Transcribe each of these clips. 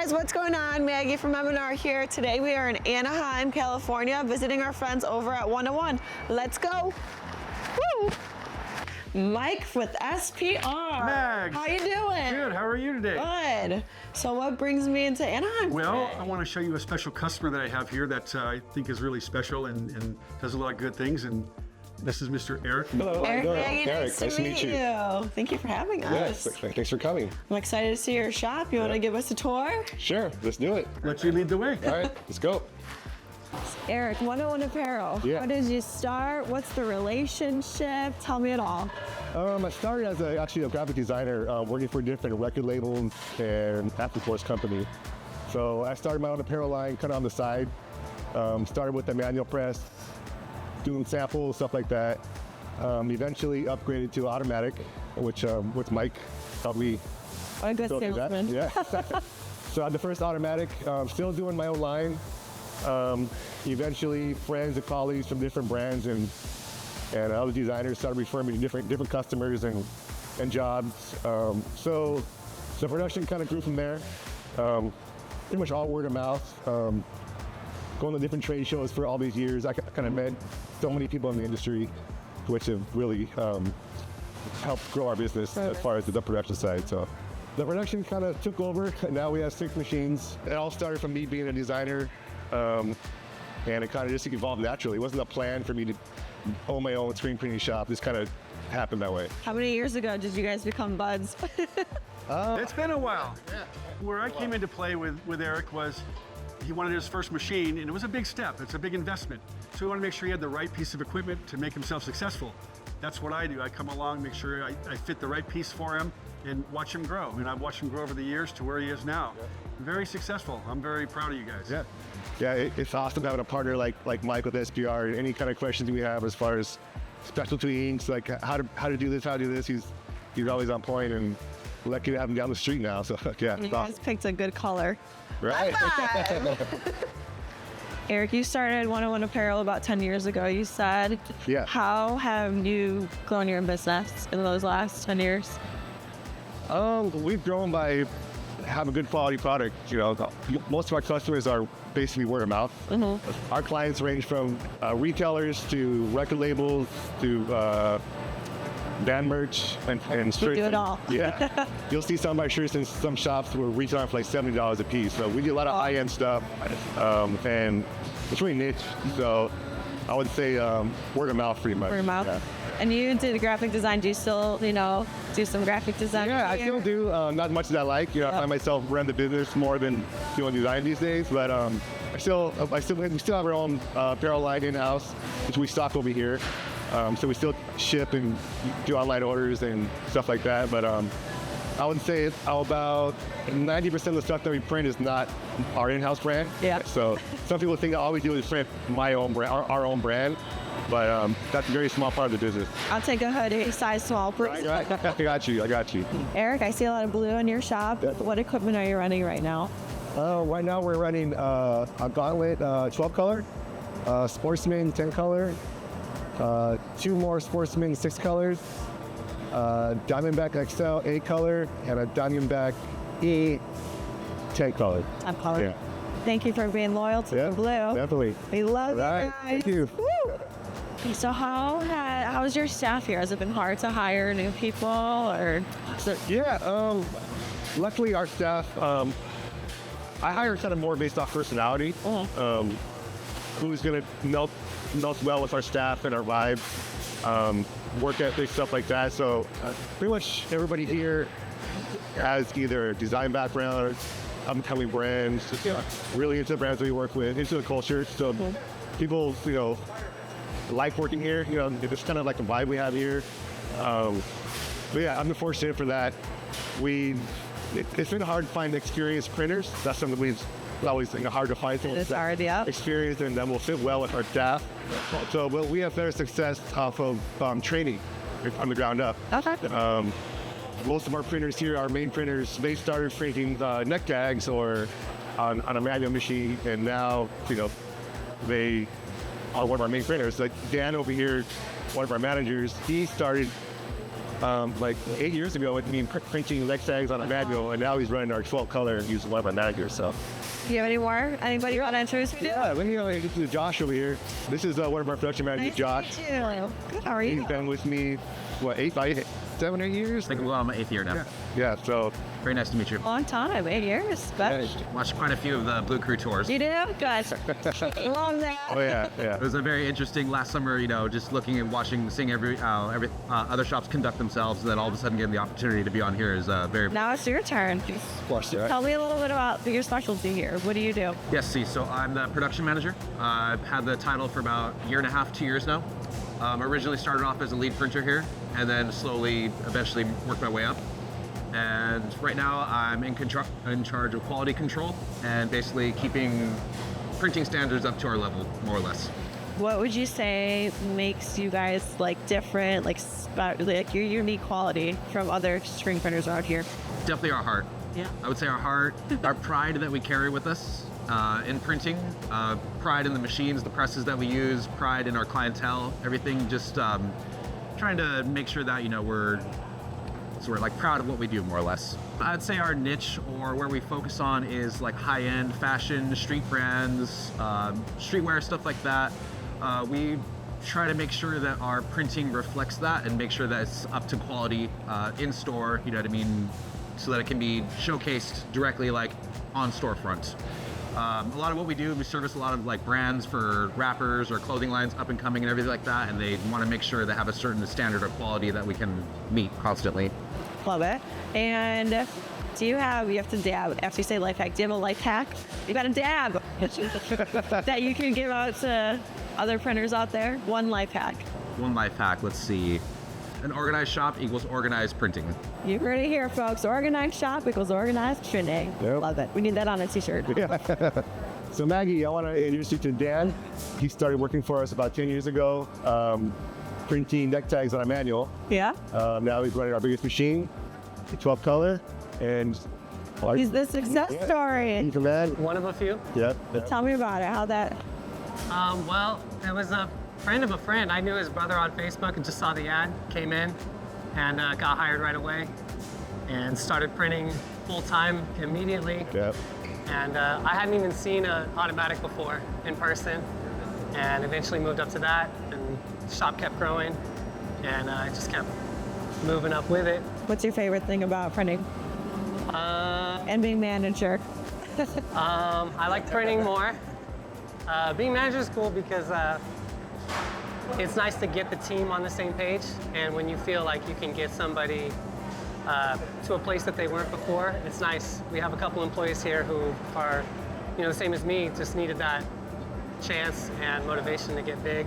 guys, what's going on? Maggie from M&R here. Today we are in Anaheim, California, visiting our friends over at 101. Let's go. Woo! Mike with SPR. Mags. How you doing? Good, how are you today? Good. So what brings me into Anaheim Well, today? I want to show you a special customer that I have here that I think is really special and does a lot of good things. And this is Mr. Eric. Hello, Eric, Eric, nice to meet you. Thank you for having us. Yes, thanks for coming. I'm excited to see your shop. You want to give us a tour? Sure, let's do it. Let you lead the way. All right, let's go. Eric, 101 Apparel. Yeah. How did you start? What's the relationship? Tell me it all. I started as actually a graphic designer working for different record labels and afterforce company. So I started my own apparel line kind of on the side. Started with the manual press, doing samples, stuff like that. Eventually upgraded to automatic, which with Mike helped me. What a good still do that. salesman. Yeah. So I had the first automatic, still doing my own line. Eventually friends and colleagues from different brands and other designers started referring me to different customers and jobs. So the production kind of grew from there. Pretty much all word of mouth. Going to different trade shows for all these years, I kind of met so many people in the industry, which have really helped grow our business as far as the production side. So the production kind of took over. Now we have 6 machines. It all started from me being a designer, and it kind of just evolved naturally. It wasn't a plan for me to own my own screen printing shop. This kind of happened that way. How many years ago did you guys become buds? It's been a while. Where I came into play with Eric was he wanted his first machine, and it was a big step. It's a big investment. So he wanted to make sure he had the right piece of equipment to make himself successful. That's what I do. I come along, make sure I fit the right piece for him, and watch him grow. And I've watched him grow over the years to where he is now. Very successful. I'm very proud of you guys. Yeah, it's awesome having a partner like Mike with SPR. Any kind of questions we have as far as specialty inks, like how to do this, he's always on point, and lucky to have him down the street now. So yeah, You guys picked a good color. right. Eric, you started 101 Apparel about 10 years ago, you said. Yeah. How have you grown your business in those last 10 years? We've grown by having good quality product. You know, most of our customers are basically word of mouth. Mm-hmm. Our clients range from retailers to record labels to band merch and shirts. do it all. Yeah. You'll see some of my shirts in some shops where retailing for like $70 a piece. So we do a lot of high-end stuff, and it's really niche. So I would say word of mouth pretty much. Word of mouth. Yeah. And you did graphic design. Do you still, do some graphic design? Yeah, I still do. Not as much as I like. I find myself run the business more than doing design these days. But we still have our own apparel line in-house, which we stock over here. So we still ship and do online orders and stuff like that. But I would say about 90% of the stuff that we print is not our in-house brand. Yeah. So some people think all we do is print my own brand, our own brand. But that's a very small part of the business. I'll take a hoodie, size small, please. Right. I got you. Eric, I see a lot of blue in your shop. Yeah. What equipment are you running right now? Right now we're running a Gauntlet 12 color, Sportsman 10 color, 2 more Sportsman 6 colors, Diamondback XL 8 color, and a Diamondback E 10 color. I'm color. Yeah. Thank you for being loyal to the blue. Definitely. We love you Right. guys. Thank you. Woo! So how's your staff here? Has it been hard to hire new people, or? Yeah. Luckily, our staff. I hire kind of more based off personality. Who's gonna melt well with our staff and our vibe, work ethic, stuff like that. So pretty much everybody here has either a design background, upcoming brands, really into the brands that we work with, into the culture. So people, like working here. It's kind of like the vibe we have here. But yeah, I'm fortunate for that. It's been hard to find experienced printers. That's something we've always hard to find. It's hard, yeah. Experienced and that will fit well with our staff. So we have better success off of training from the ground up. Okay. Most of our printers here, our main printers, they started printing neck tags or on a manual machine, and now they are one of our main printers. Like Dan over here, one of our managers, he started like 8 years ago with me printing leg tags on a manual, and now he's running our 12 color and using one of my managers. So. Do you have any more? Anybody you want to introduce me to? Yeah, let me introduce Josh over here. This is one of our production managers, Josh. Nice to meet you. Good, how are you? He's been with me, what, 7 or 8 years? I think I'm on my 8th year now. Yeah, so. Very nice to meet you. Long time, 8 years. But Watched quite a few of the Blue Crew tours. you do? Good. Love that. Oh yeah. It was a very interesting last summer, you know, just looking and watching, seeing every other shops conduct themselves, and then all of a sudden getting the opportunity to be on here is very. Now it's your turn. Tell me a little bit about your specialty here. What do you do? Yes, see, so I'm the production manager. I've had the title for about a year and a half, 2 years now. Originally started off as a lead printer here, and then slowly, eventually worked my way up. And right now I'm in charge of quality control and basically keeping printing standards up to our level, more or less. What would you say makes you guys like different, like your unique quality from other screen printers around here? Definitely our heart. Yeah. I would say our heart, our pride that we carry with us in printing, pride in the machines, the presses that we use, pride in our clientele, everything, just trying to make sure that, you know, we're like proud of what we do, more or less. I'd say our niche, or where we focus on, is like high-end fashion, street brands, streetwear, stuff like that. We try to make sure that our printing reflects that and make sure that it's up to quality in store, you know what I mean, so that it can be showcased directly like on storefront. A lot of what we do, we service a lot of like brands for rappers or clothing lines up and coming and everything like that, and they want to make sure they have a certain standard of quality that we can meet constantly. Love it. And you have to dab. After you say life hack, do you have a life hack? You got a dab that you can give out to other printers out there? One life hack. One life hack, let's see. An organized shop equals organized printing. You heard it here, folks. Organized shop equals organized printing. Yep. Love it. We need that on a t-shirt. So Maggie, I want to introduce you to Dan. He started working for us about 10 years ago, printing neck tags on a manual. Yeah? Now he's running our biggest machine, the 12 color, and He's the success story. he's a man. One of a few. Yep. Tell me about it. How that... Well, it was a friend of a friend. I knew his brother on Facebook and just saw the ad, came in, and got hired right away, and started printing full-time immediately. Yep. And I hadn't even seen an automatic before in person, and eventually moved up to that, and the shop kept growing, and I just kept moving up with it. What's your favorite thing about printing? And being manager? I like printing more. Being manager is cool because it's nice to get the team on the same page, and when you feel like you can get somebody to a place that they weren't before, it's nice. We have a couple employees here who are, you know, the same as me, just needed that chance and motivation to get big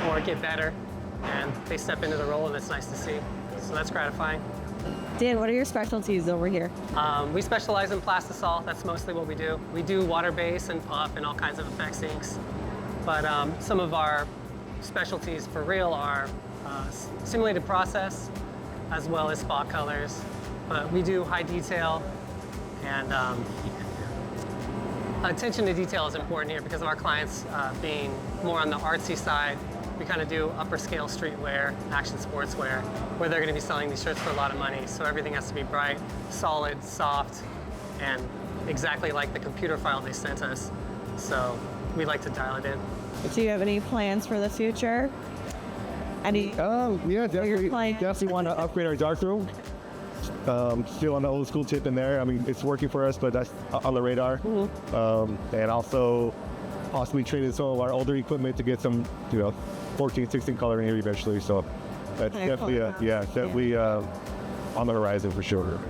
or get better, and they step into the role, and it's nice to see. So that's gratifying. Dan, what are your specialties over here? We specialize in plastisol. That's mostly what we do. We do water base and puff and all kinds of effects inks. But some of our specialties for real are simulated process as well as spot colors. But we do high detail, and attention to detail is important here because of our clients being more on the artsy side. We kind of do upper scale streetwear, action sportswear, where they're going to be selling these shirts for a lot of money. So everything has to be bright, solid, soft, and exactly like the computer file they sent us. So we like to dial it in. Do you have any plans for the future? Any? Yeah, definitely want to upgrade our darkroom. Still on the old school tip in there. I mean, it's working for us, but that's on the radar. And also possibly trading some of our older equipment to get some, 14, 16 color in here eventually. So that's definitely, definitely on the horizon for sure.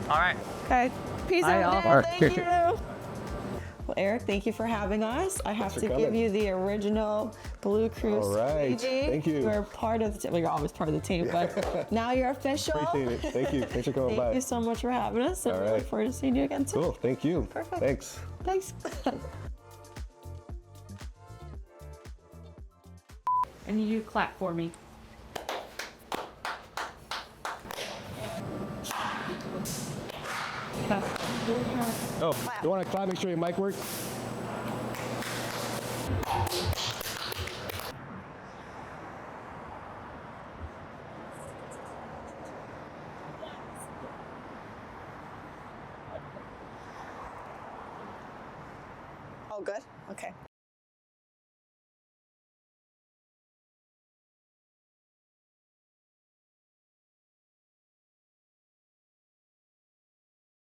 All right. Okay. Peace Bye, out, y'all. Dan. Thank you. Well, Eric, thank you for having us. I have to give you the original Blue Crew squeegee. Thank you. You're part of the team. Well, you're always part of the team, but now you're official. Appreciate it. Thank you. Thanks for coming by. Thank you so much for having us. And I look forward to seeing you again soon. Cool. Thank you. Perfect. Thanks. Thanks. And you clap for me. Oh, you want to clap? Make sure your mic works. Oh, good. Okay.